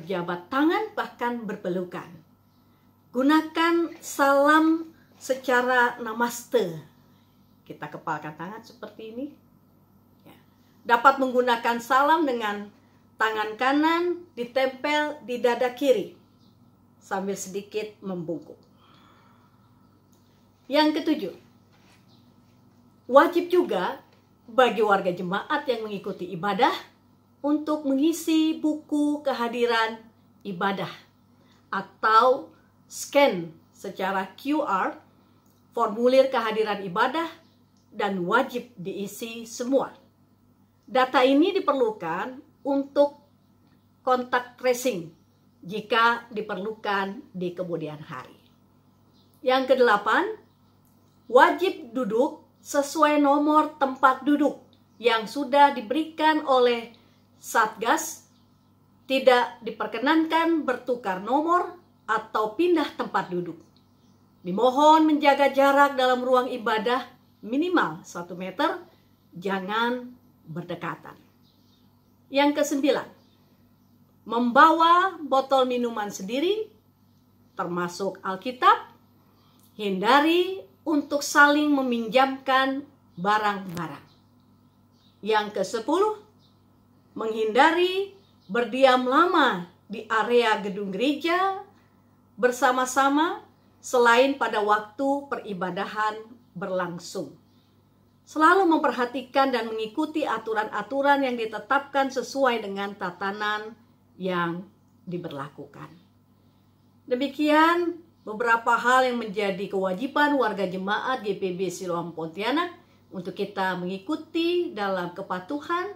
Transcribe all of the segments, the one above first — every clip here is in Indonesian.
berjabat tangan, bahkan berpelukan. Gunakan salam secara namaste. Kita kepalkan tangan seperti ini. Ya. Dapat menggunakan salam dengan tangan kanan ditempel di dada kiri sambil sedikit membungkuk. Yang ketujuh, wajib juga bagi warga jemaat yang mengikuti ibadah untuk mengisi buku kehadiran ibadah atau scan secara QR formulir kehadiran ibadah dan wajib diisi semua. Data ini diperlukan untuk kontak tracing jika diperlukan di kemudian hari. Yang kedelapan, wajib duduk sesuai nomor tempat duduk yang sudah diberikan oleh Satgas. Tidak diperkenankan bertukar nomor atau pindah tempat duduk. Dimohon menjaga jarak dalam ruang ibadah minimal 1 meter, jangan berdekatan. Yang kesembilan, membawa botol minuman sendiri, termasuk Alkitab. Hindari untuk saling meminjamkan barang-barang. Yang ke-10, menghindari berdiam lama di area gedung gereja bersama-sama selain pada waktu peribadahan berlangsung. Selalu memperhatikan dan mengikuti aturan-aturan yang ditetapkan sesuai dengan tatanan yang diberlakukan. Demikian beberapa hal yang menjadi kewajiban warga jemaat GPB Siloam Pontianak untuk kita mengikuti dalam kepatuhan,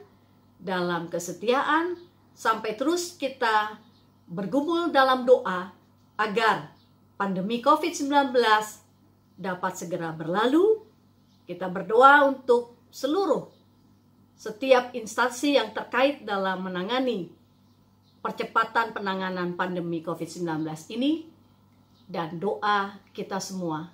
dalam kesetiaan, sampai terus kita bergumul dalam doa agar pandemi COVID-19 dapat segera berlalu. Kita berdoa untuk setiap instansi yang terkait dalam menangani percepatan penanganan pandemi COVID-19 ini. Dan doa kita semua,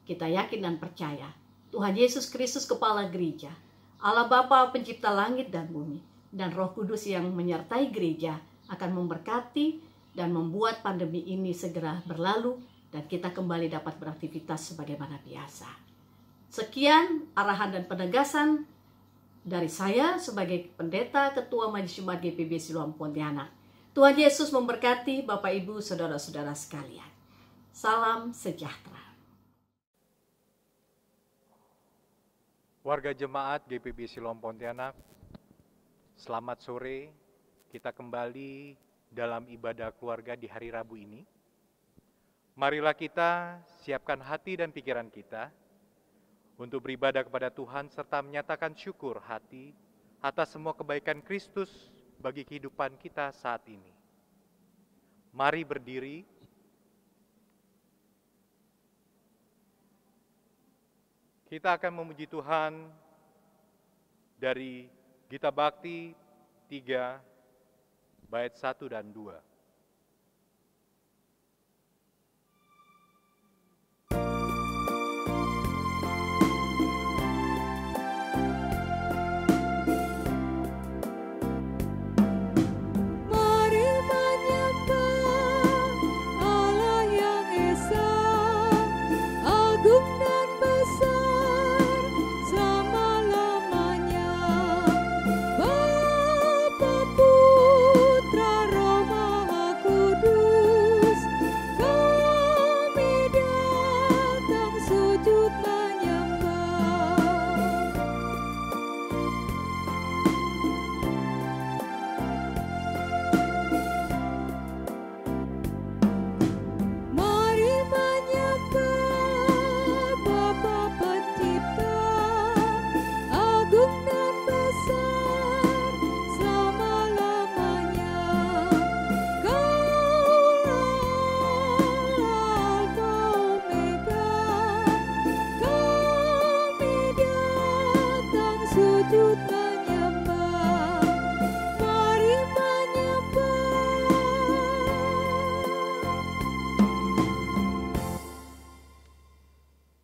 kita yakin dan percaya Tuhan Yesus Kristus Kepala Gereja, Allah Bapa Pencipta langit dan bumi, dan Roh Kudus yang menyertai gereja akan memberkati dan membuat pandemi ini segera berlalu dan kita kembali dapat beraktivitas sebagaimana biasa. Sekian arahan dan penegasan dari saya sebagai Pendeta Ketua Majelis Jemaat GPB Siloam Pontianak. Tuhan Yesus memberkati Bapak Ibu Saudara-saudara sekalian. Salam sejahtera. Warga jemaat GPB Siloam Pontianak, selamat sore. Kita kembali dalam ibadah keluarga di hari Rabu ini. Marilah kita siapkan hati dan pikiran kita untuk beribadah kepada Tuhan serta menyatakan syukur hati atas semua kebaikan Kristus bagi kehidupan kita saat ini. Mari berdiri. Kita akan memuji Tuhan dari Gita Bakti 3, bait 1 dan 2.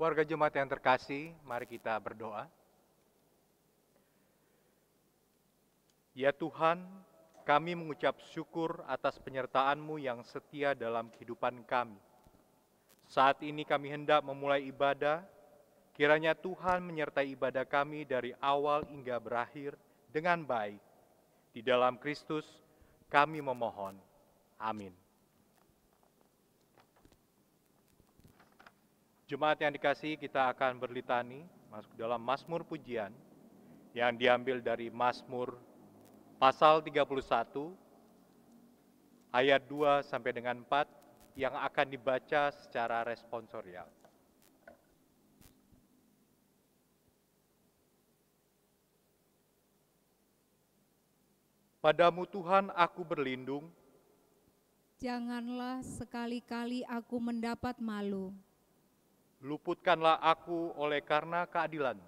Warga jemaat yang terkasih, mari kita berdoa. Ya Tuhan, kami mengucap syukur atas penyertaan-Mu yang setia dalam kehidupan kami. Saat ini kami hendak memulai ibadah, kiranya Tuhan menyertai ibadah kami dari awal hingga berakhir dengan baik. Di dalam Kristus kami memohon. Amin. Jemaat yang dikasihi, kita akan berlitani masuk dalam Mazmur Pujian yang diambil dari Mazmur pasal 31 ayat 2 sampai dengan 4 yang akan dibaca secara responsorial. Padamu Tuhan aku berlindung. Janganlah sekali-kali aku mendapat malu. Luputkanlah aku oleh karena keadilan.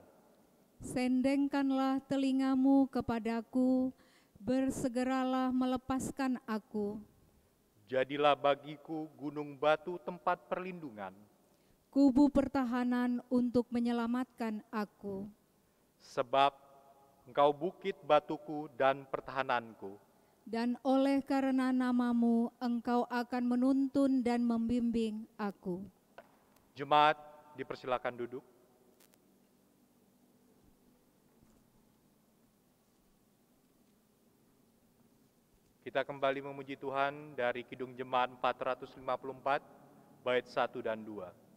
Sendengkanlah telingamu kepadaku, bersegeralah melepaskan aku. Jadilah bagiku gunung batu tempat perlindungan. Kubu pertahanan untuk menyelamatkan aku. Sebab Engkau bukit batuku dan pertahananku. Dan oleh karena namamu, Engkau akan menuntun dan membimbing aku. Jemaat, dipersilakan duduk. Kita kembali memuji Tuhan dari Kidung Jemaat 454, bait 1 dan 2.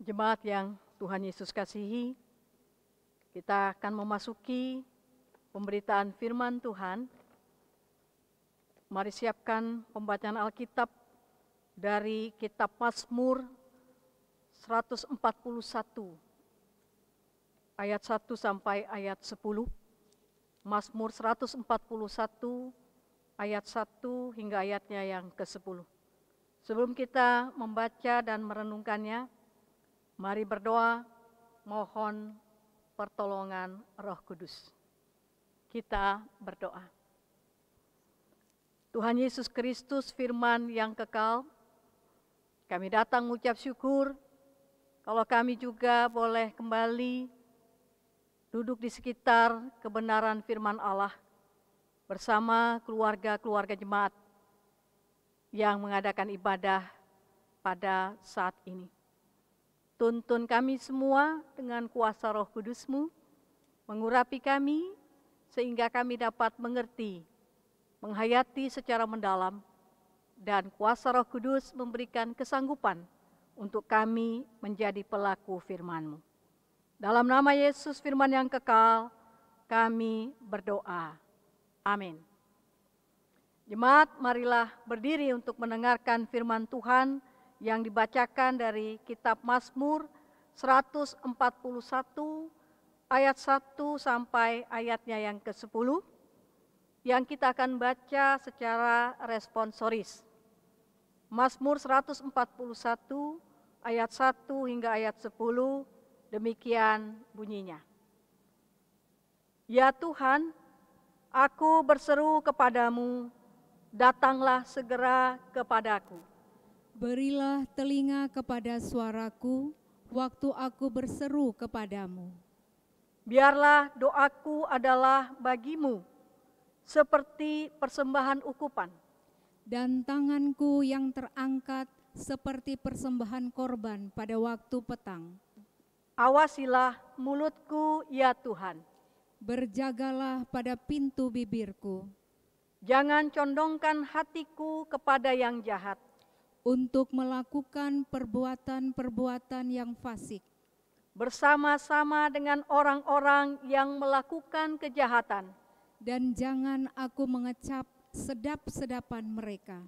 Jemaat yang Tuhan Yesus kasihi, kita akan memasuki pemberitaan firman Tuhan. Mari siapkan pembacaan Alkitab dari kitab Mazmur 141 ayat 1 sampai ayat 10. Mazmur 141 ayat 1 hingga ayatnya yang ke-10. Sebelum kita membaca dan merenungkannya, mari berdoa mohon pertolongan Roh Kudus. Kita berdoa. Tuhan Yesus Kristus, firman yang kekal, kami datang mengucap syukur kalau kami juga boleh kembali duduk di sekitar kebenaran firman Allah bersama keluarga-keluarga jemaat yang mengadakan ibadah pada saat ini. Tuntun kami semua dengan kuasa Roh Kudus-Mu, mengurapi kami sehingga kami dapat mengerti, menghayati secara mendalam, dan kuasa Roh Kudus memberikan kesanggupan untuk kami menjadi pelaku firman-Mu. Dalam nama Yesus firman yang kekal, kami berdoa. Amin. Jemaat, marilah berdiri untuk mendengarkan firman Tuhan yang dibacakan dari kitab Mazmur 141 ayat 1 sampai ayatnya yang ke-10 yang kita akan baca secara responsoris. Mazmur 141 ayat 1 hingga ayat 10 demikian bunyinya. Ya Tuhan, aku berseru kepadamu, datanglah segera kepadaku. Berilah telinga kepada suaraku waktu aku berseru kepadamu. Biarlah doaku adalah bagimu seperti persembahan ukupan, dan tanganku yang terangkat seperti persembahan korban pada waktu petang. Awasilah mulutku ya Tuhan. Berjagalah pada pintu bibirku, Jangan condongkan hatiku kepada yang jahat, untuk melakukan perbuatan-perbuatan yang fasik, bersama-sama dengan orang-orang yang melakukan kejahatan. dan jangan aku mengecap sedap-sedapan mereka.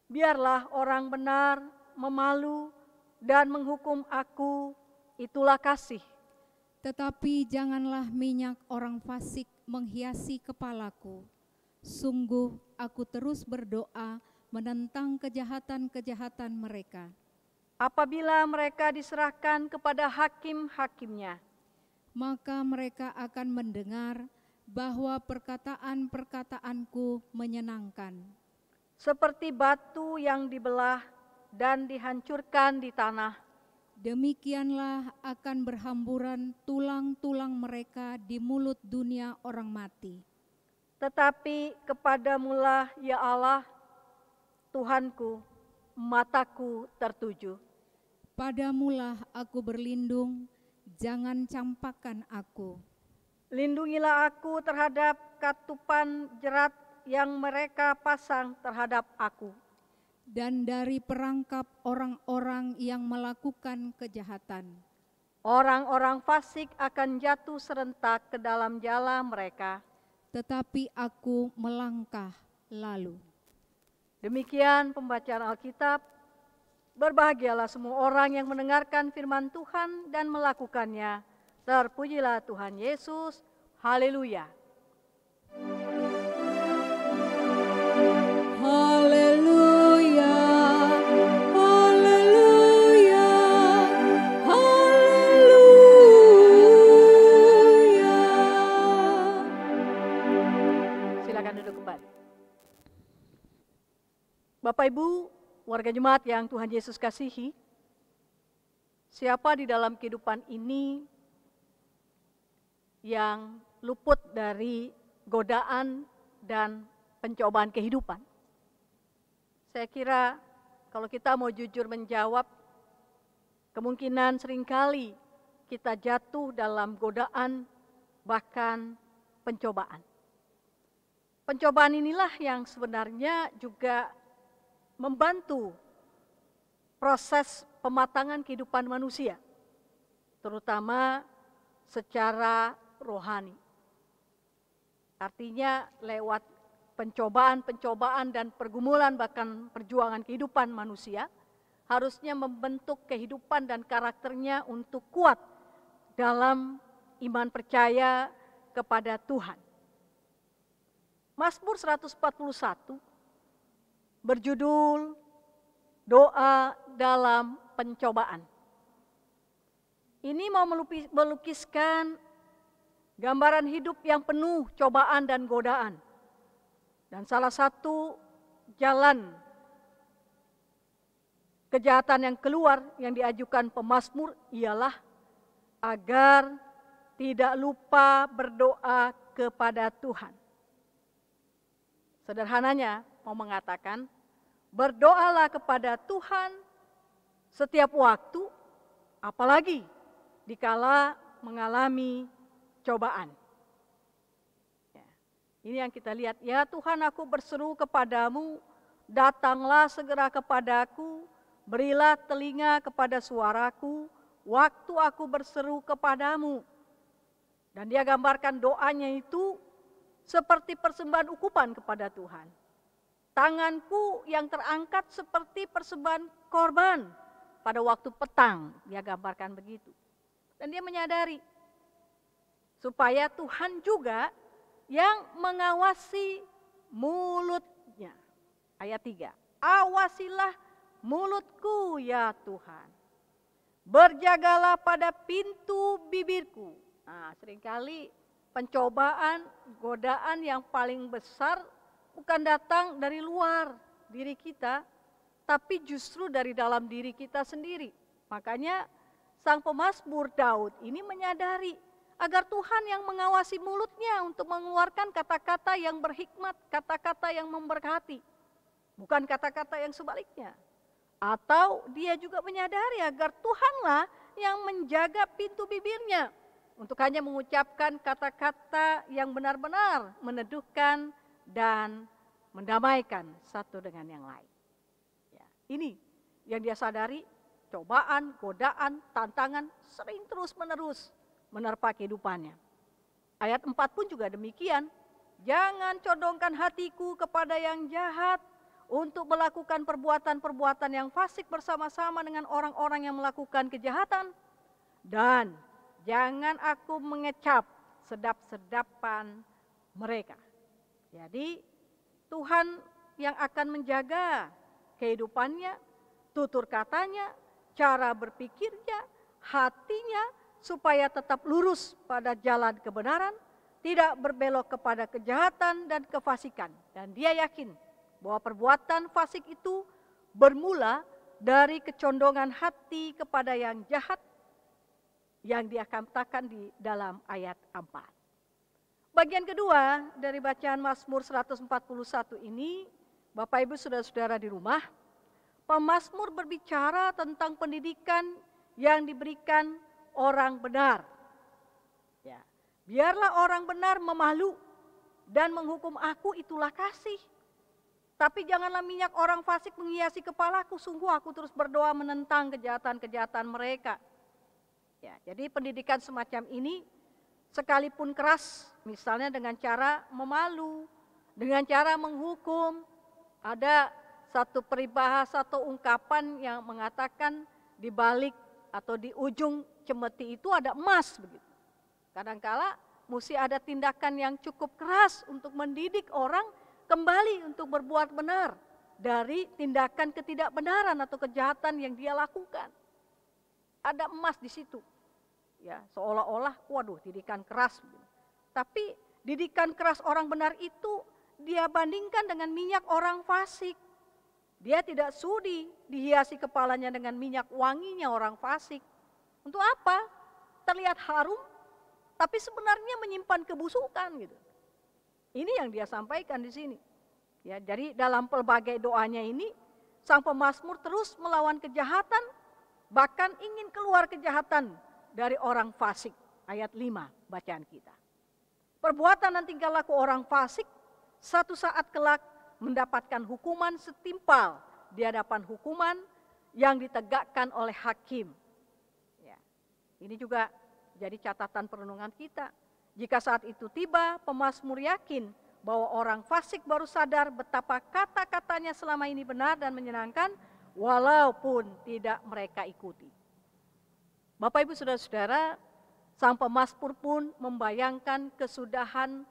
Biarlah orang benar memalu dan menghukum aku, itulah kasih. Tetapi janganlah minyak orang fasik menghiasi kepalaku. Sungguh aku terus berdoa menentang kejahatan-kejahatan mereka. Apabila mereka diserahkan kepada hakim-hakimnya, Maka mereka akan mendengar bahwa perkataan-perkataanku menyenangkan. seperti batu yang dibelah dan dihancurkan di tanah, Demikianlah akan berhamburan tulang-tulang mereka di mulut dunia orang mati. tetapi kepadamulah ya Allah, Tuhanku, mataku tertuju. Padamulah aku berlindung, jangan campakkan aku. Lindungilah aku terhadap katupan jerat yang mereka pasang terhadap aku. Dan dari perangkap orang-orang yang melakukan kejahatan. Orang-orang fasik akan jatuh serentak ke dalam jala mereka. Tetapi aku melangkah lalu. Demikian pembacaan Alkitab. Berbahagialah semua orang yang mendengarkan firman Tuhan dan melakukannya. Terpujilah Tuhan Yesus. Haleluya. Haleluya, haleluya, haleluya. Silakan duduk kembali. Bapak Ibu, warga jemaat yang Tuhan Yesus kasihi, siapa di dalam kehidupan ini yang luput dari godaan dan pencobaan kehidupan? Saya kira kalau kita mau jujur menjawab, kemungkinan seringkali kita jatuh dalam godaan bahkan pencobaan. Pencobaan inilah yang sebenarnya juga membantu proses pematangan kehidupan manusia, terutama secara rohani. Artinya lewat pencobaan-pencobaan dan pergumulan bahkan perjuangan kehidupan manusia harusnya membentuk kehidupan dan karakternya untuk kuat dalam iman percaya kepada Tuhan. Mazmur 141 berjudul Doa dalam Pencobaan. Ini mau melukiskan gambaran hidup yang penuh cobaan dan godaan. Dan salah satu jalan kejahatan yang keluar yang diajukan pemazmur ialah agar tidak lupa berdoa kepada Tuhan. Sederhananya mau mengatakan, berdoalah kepada Tuhan setiap waktu, apalagi dikala mengalami cobaan. Ya, ini yang kita lihat, ya Tuhan aku berseru kepadamu, datanglah segera kepadaku, berilah telinga kepada suaraku, waktu aku berseru kepadamu. Dan dia gambarkan doanya itu seperti persembahan ukupan kepada Tuhan. Tanganku yang terangkat seperti persembahan korban pada waktu petang, dia gambarkan begitu. Dan dia menyadari supaya Tuhan juga yang mengawasi mulutnya. Ayat 3, awasilah mulutku ya Tuhan. Berjagalah pada pintu bibirku. Nah, seringkali pencobaan, godaan yang paling besar bukan datang dari luar diri kita, tapi justru dari dalam diri kita sendiri. Makanya sang pemazmur Daud ini menyadari agar Tuhan yang mengawasi mulutnya untuk mengeluarkan kata-kata yang berhikmat, kata-kata yang memberkati. Bukan kata-kata yang sebaliknya. Atau dia juga menyadari agar Tuhanlah yang menjaga pintu bibirnya untuk hanya mengucapkan kata-kata yang benar-benar meneduhkan dan mendamaikan satu dengan yang lain. Ya, ini yang dia sadari, cobaan, godaan, tantangan sering terus-menerus menerpa kehidupannya. Ayat 4 pun juga demikian. Jangan condongkan hatiku kepada yang jahat untuk melakukan perbuatan-perbuatan yang fasik bersama-sama dengan orang-orang yang melakukan kejahatan. Dan jangan aku mengecap sedap-sedapan mereka. Jadi Tuhan yang akan menjaga kehidupannya, tutur katanya, cara berpikirnya, hatinya, supaya tetap lurus pada jalan kebenaran, tidak berbelok kepada kejahatan dan kefasikan. Dan dia yakin bahwa perbuatan fasik itu bermula dari kecondongan hati kepada yang jahat yang dia katakan di dalam ayat 4. Bagian kedua dari bacaan Mazmur 141 ini, Bapak Ibu saudara-saudara di rumah, pemazmur berbicara tentang pendidikan yang diberikan orang benar. Ya, biarlah orang benar memalu dan menghukum aku, itulah kasih. Tapi janganlah minyak orang fasik menghiasi kepalaku, sungguh aku terus berdoa menentang kejahatan-kejahatan mereka. Ya, jadi pendidikan semacam ini sekalipun keras, misalnya dengan cara memalu, dengan cara menghukum, ada satu peribahasa atau ungkapan yang mengatakan di balik atau di ujung cemeti itu ada emas begitu. Kadangkala mesti ada tindakan yang cukup keras untuk mendidik orang kembali untuk berbuat benar dari tindakan ketidakbenaran atau kejahatan yang dia lakukan. Ada emas di situ. Ya, seolah-olah waduh didikan keras. Tapi didikan keras orang benar itu dia bandingkan dengan minyak orang fasik. Dia tidak sudi dihiasi kepalanya dengan minyak wanginya orang fasik. Untuk apa? Terlihat harum, tapi sebenarnya menyimpan kebusukan gitu. Ini yang dia sampaikan di sini. Ya, jadi dalam pelbagai doanya ini, sang pemazmur terus melawan kejahatan, bahkan ingin keluar kejahatan dari orang fasik. Ayat 5 bacaan kita. Perbuatan dan tingkah laku orang fasik satu saat kelak mendapatkan hukuman setimpal di hadapan hukuman yang ditegakkan oleh hakim. Ya, ini juga jadi catatan perenungan kita. Jika saat itu tiba, pemazmur yakin bahwa orang fasik baru sadar betapa kata-katanya selama ini benar dan menyenangkan, walaupun tidak mereka ikuti. Bapak Ibu saudara-saudara, sang pemazmur pun membayangkan kesudahan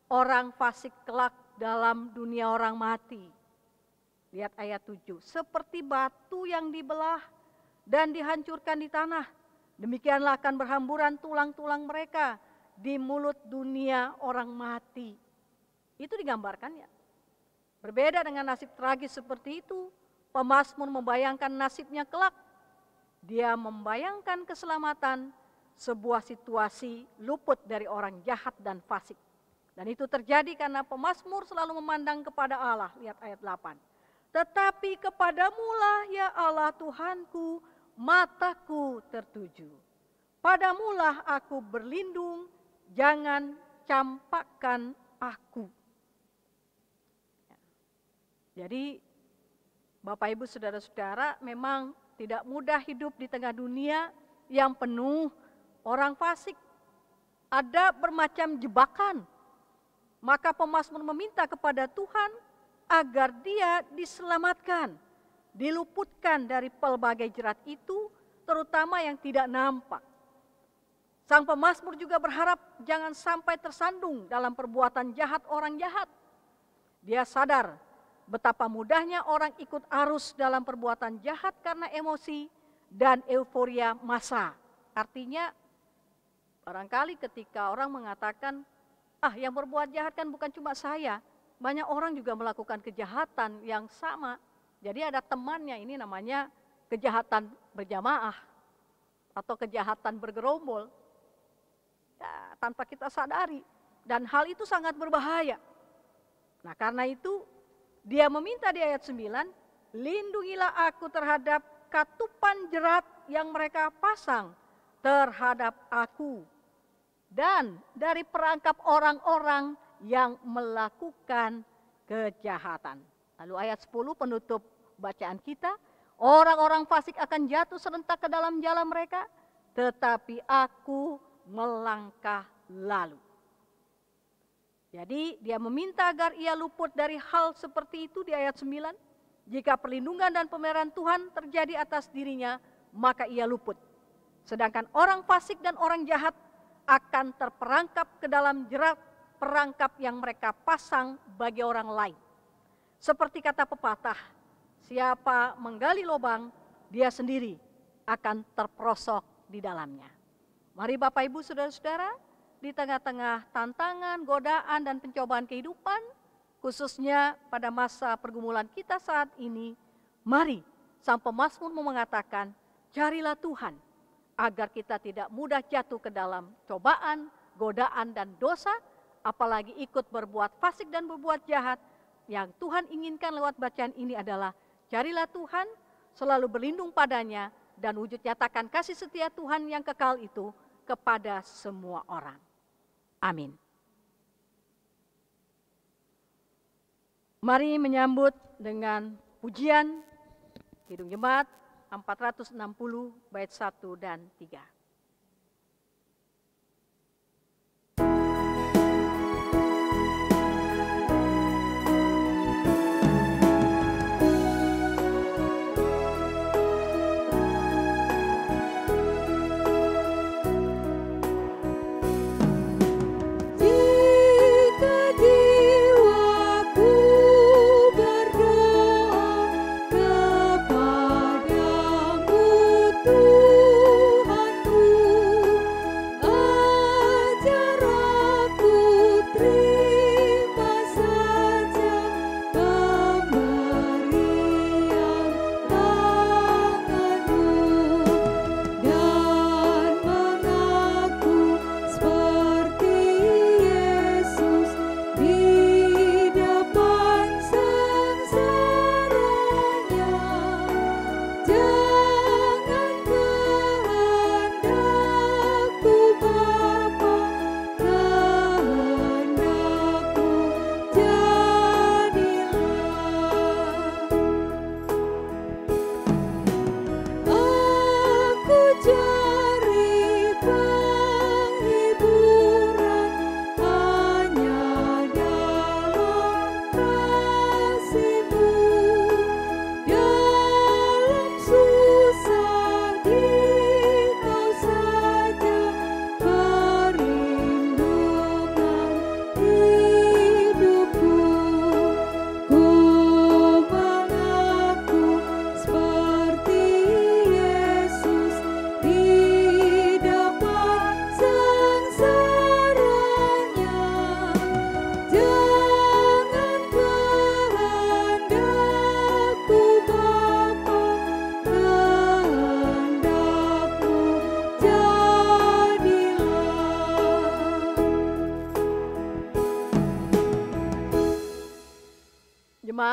orang fasik kelak dalam dunia orang mati. Lihat ayat 7, seperti batu yang dibelah dan dihancurkan di tanah, Demikianlah akan berhamburan tulang-tulang mereka di mulut dunia orang mati. Itu digambarkannya. Berbeda dengan nasib tragis seperti itu, pemazmur membayangkan nasibnya kelak. Dia membayangkan keselamatan, sebuah situasi luput dari orang jahat dan fasik. Dan itu terjadi karena pemazmur selalu memandang kepada Allah. Lihat ayat 8. Tetapi kepadamulah ya Allah Tuhanku, mataku tertuju. Padamulah aku berlindung, jangan campakkan aku. Jadi Bapak Ibu Saudara-saudara, memang tidak mudah hidup di tengah dunia yang penuh orang fasik. Ada bermacam jebakan. Maka pemazmur meminta kepada Tuhan agar dia diselamatkan, diluputkan dari pelbagai jerat itu, terutama yang tidak nampak. Sang pemazmur juga berharap jangan sampai tersandung dalam perbuatan jahat orang jahat. Dia sadar betapa mudahnya orang ikut arus dalam perbuatan jahat karena emosi dan euforia massa. Artinya, barangkali ketika orang mengatakan, yang berbuat jahat kan bukan cuma saya, banyak orang juga melakukan kejahatan yang sama. Jadi ada temannya, ini namanya kejahatan berjamaah atau kejahatan bergerombol. Ya, tanpa kita sadari. Dan hal itu sangat berbahaya. Nah, karena itu dia meminta di ayat 9, lindungilah aku terhadap katupan jerat yang mereka pasang terhadap aku, dan dari perangkap orang-orang yang melakukan kejahatan. Lalu ayat 10 penutup bacaan kita, orang-orang fasik akan jatuh serentak ke dalam jalan mereka, tetapi aku melangkah lalu. Jadi dia meminta agar ia luput dari hal seperti itu di ayat 9. Jika perlindungan dan pemeliharaan Tuhan terjadi atas dirinya, maka ia luput. Sedangkan orang fasik dan orang jahat akan terperangkap ke dalam jerat perangkap yang mereka pasang bagi orang lain. Seperti kata pepatah, siapa menggali lubang, dia sendiri akan terperosok di dalamnya. Mari Bapak Ibu Saudara-saudara, di tengah-tengah tantangan, godaan, dan pencobaan kehidupan, khususnya pada masa pergumulan kita saat ini, mari sang pemazmur mengatakan, carilah Tuhan, agar kita tidak mudah jatuh ke dalam cobaan, godaan, dan dosa, apalagi ikut berbuat fasik dan berbuat jahat. Yang Tuhan inginkan lewat bacaan ini adalah, carilah Tuhan, selalu berlindung padanya, dan wujud nyatakan kasih setia Tuhan yang kekal itu kepada semua orang. Amin. Mari menyambut dengan pujian Kidung Jemaat 460 bait 1 dan 3. Kepadamu Tuhan.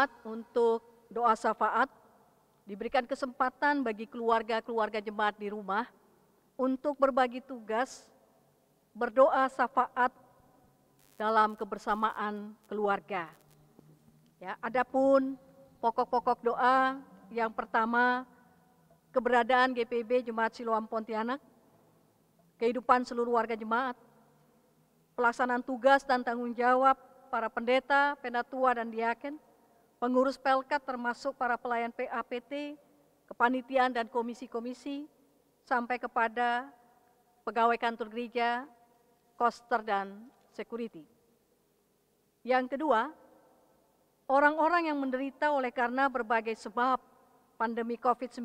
jemaat untuk doa syafaat. Diberikan kesempatan bagi keluarga-keluarga jemaat di rumah untuk berbagi tugas, berdoa syafaat dalam kebersamaan keluarga. Ya, adapun pokok-pokok doa yang pertama, keberadaan GPIB Jemaat Siloam Pontianak, kehidupan seluruh warga jemaat, pelaksanaan tugas dan tanggung jawab para pendeta, penatua dan diaken, pengurus Pelkat termasuk para pelayan PAPT, kepanitiaan dan komisi-komisi, sampai kepada pegawai kantor gereja, koster dan security. Yang kedua, orang-orang yang menderita oleh karena berbagai sebab pandemi COVID-19,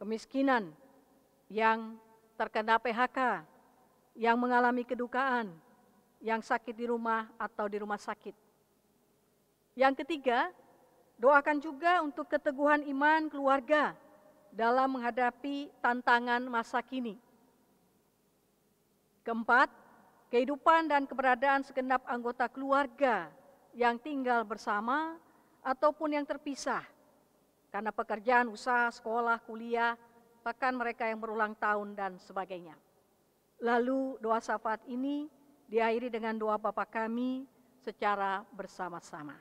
kemiskinan, yang terkena PHK, yang mengalami kedukaan, yang sakit di rumah atau di rumah sakit. Yang ketiga, doakan juga untuk keteguhan iman keluarga dalam menghadapi tantangan masa kini. Keempat, kehidupan dan keberadaan segenap anggota keluarga yang tinggal bersama ataupun yang terpisah karena pekerjaan, usaha, sekolah, kuliah, bahkan mereka yang berulang tahun dan sebagainya. Lalu doa syafaat ini diakhiri dengan doa Bapa kami secara bersama-sama.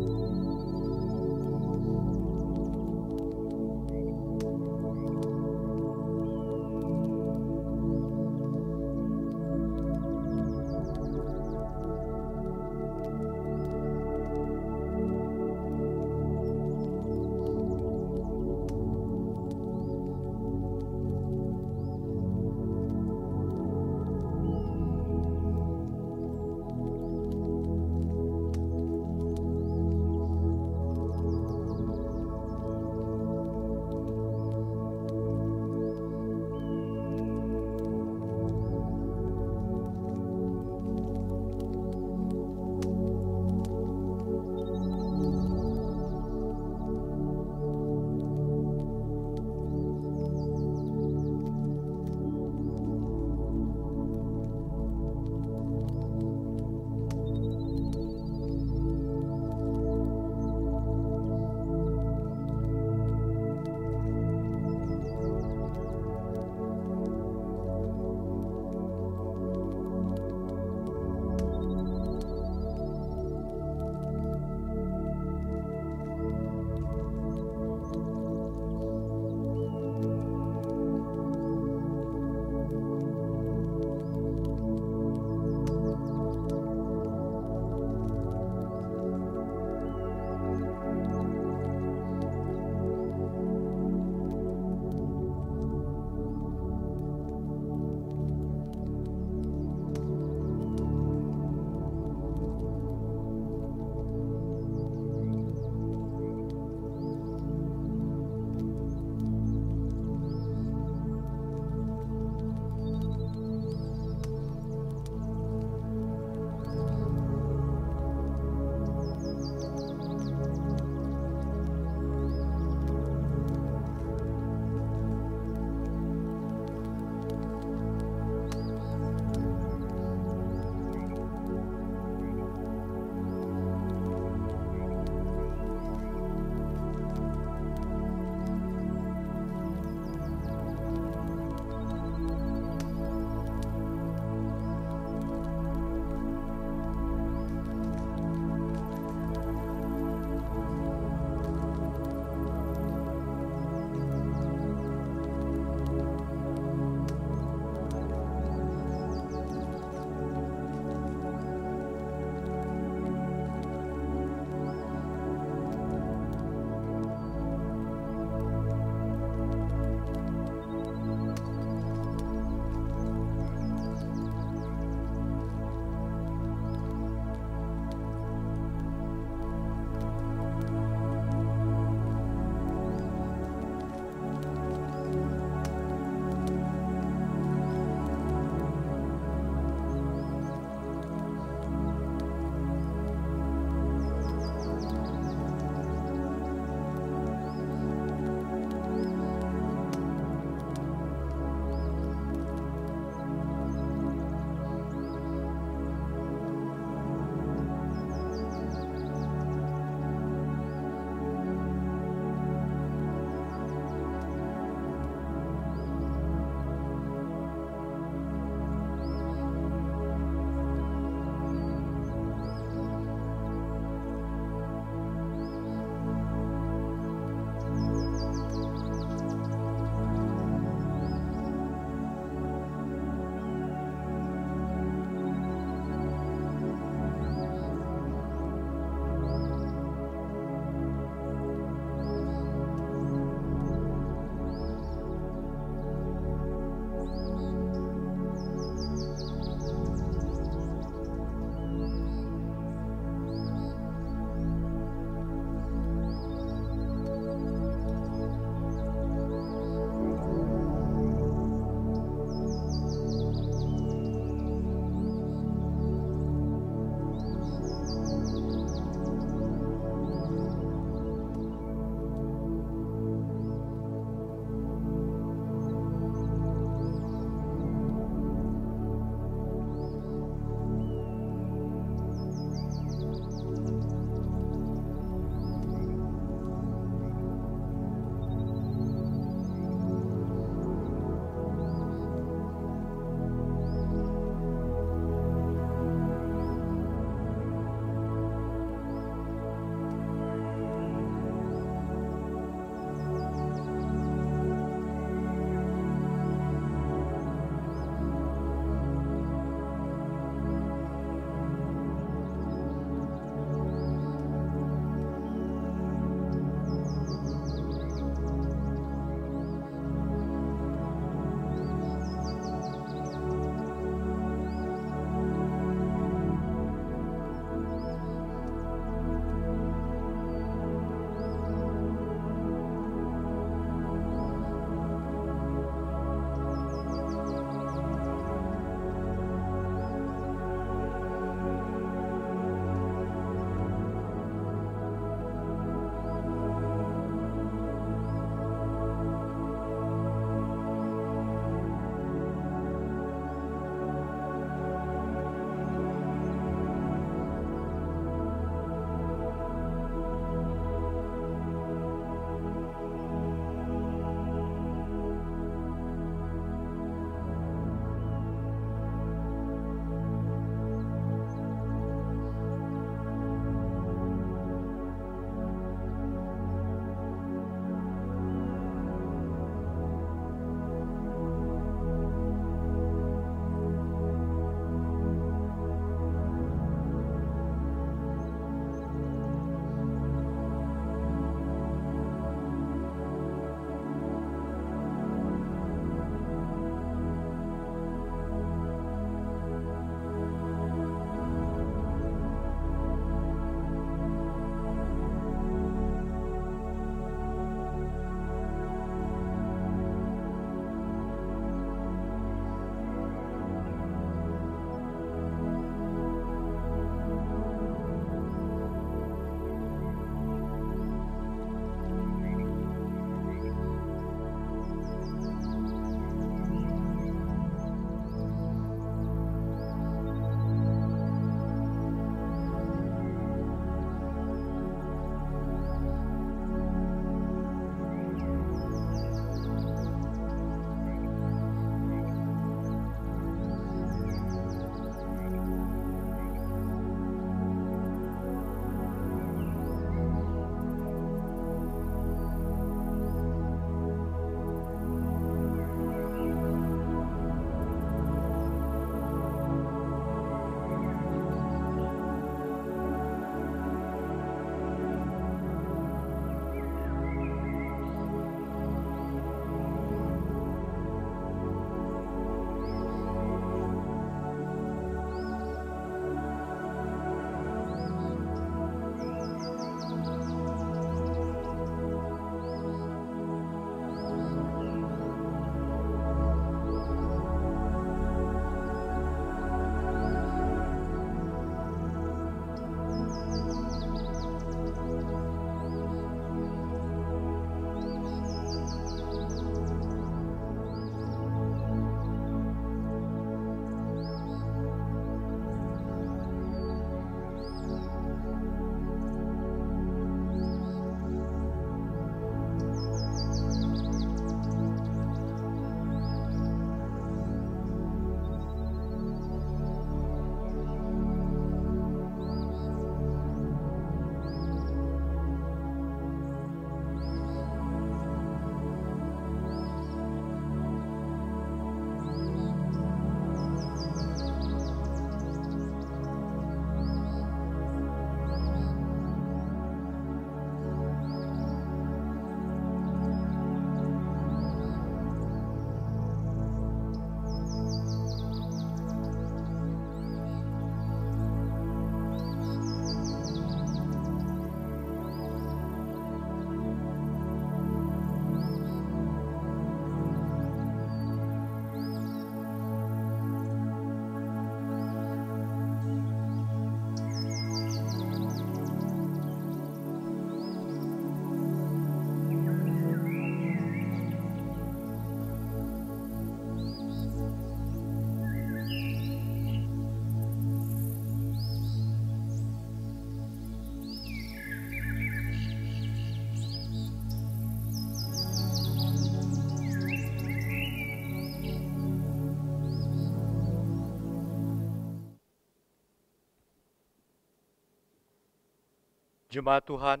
Jemaat Tuhan,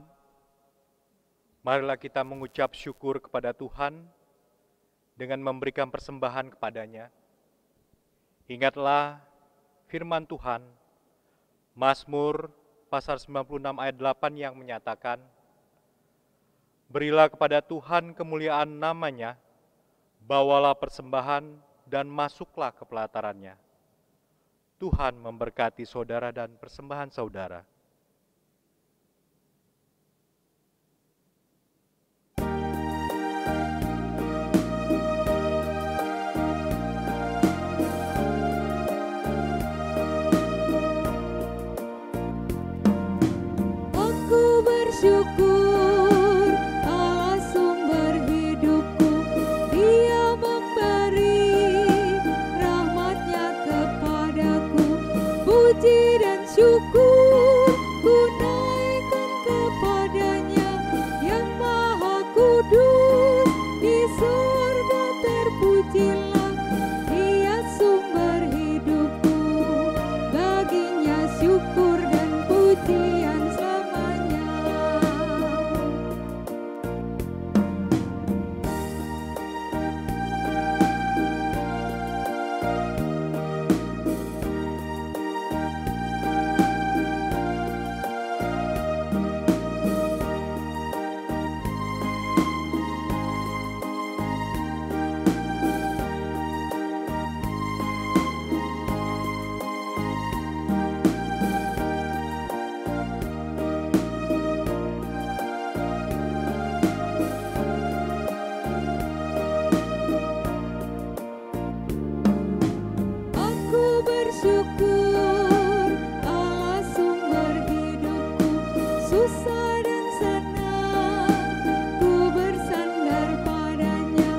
marilah kita mengucap syukur kepada Tuhan dengan memberikan persembahan kepadanya. Ingatlah firman Tuhan, Mazmur pasal 96 ayat 8 yang menyatakan, berilah kepada Tuhan kemuliaan namanya, bawalah persembahan dan masuklah ke pelatarannya. Tuhan memberkati saudara dan persembahan saudara. Aku bersyukur Allah sumber hidupku, Dia memberi rahmat-Nya kepadaku. Puji dan syukur ku naikkan kepadanya, yang Maha Kudus di surga terpujilah. Dia sumber hidupku, baginya syukur dan pujian selamanya. Aku bersyukur Allah sumber hidupku, susah dan senang ku bersandar padanya.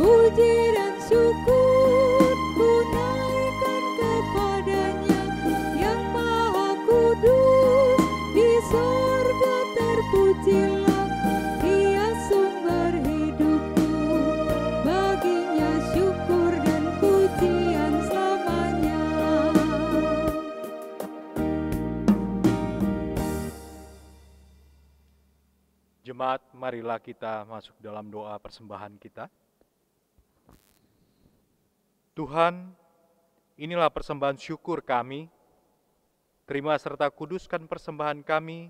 Puji dan syukur ku naikkan kepadanya, yang Maha Kudus di surga terpujilah. Dia sumber hidupku, baginya syukur dan pujian selamanya. Jemaat, marilah kita masuk dalam doa persembahan kita. Tuhan, inilah persembahan syukur kami. Terima serta kuduskan persembahan kami,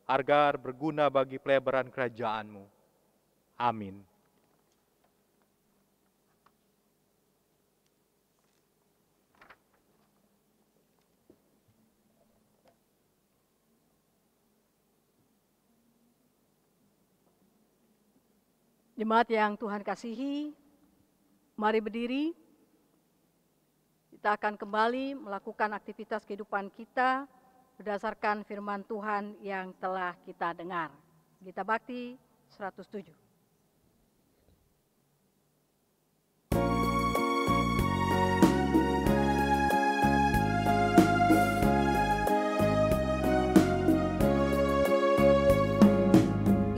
agar berguna bagi pelebaran kerajaan-Mu. Amin. Jemaat yang Tuhan kasihi, mari berdiri. Kita akan kembali melakukan aktivitas kehidupan kita berdasarkan firman Tuhan yang telah kita dengar. Gita Bakti 107.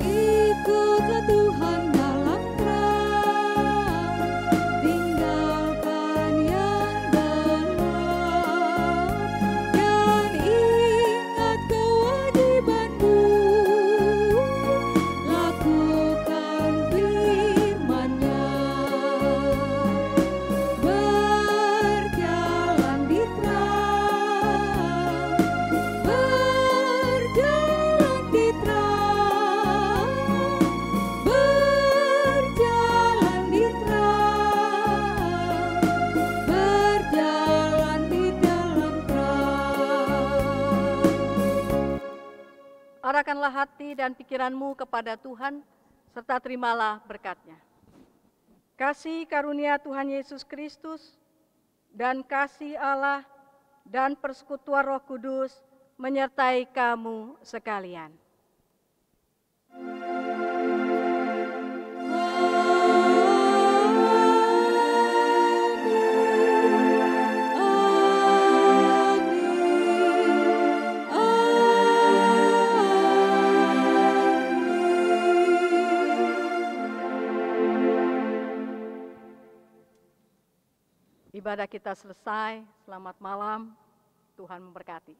Ikutlah Tuhan dalam terang, tinggalkan yang gelap, dan ingat kewajibanmu, lakukan firman-Nya. Berjalan di terang, berjalan di terang, berjalan di terang, berjalan di dalam terang. Arahkanlah hati dan pikiranmu kepada Tuhan, serta terimalah berkat-Nya. Kasih karunia Tuhan Yesus Kristus, dan kasih Allah, dan persekutuan Roh Kudus menyertai kamu sekalian. Ibadah kita selesai. Selamat malam. Tuhan memberkati.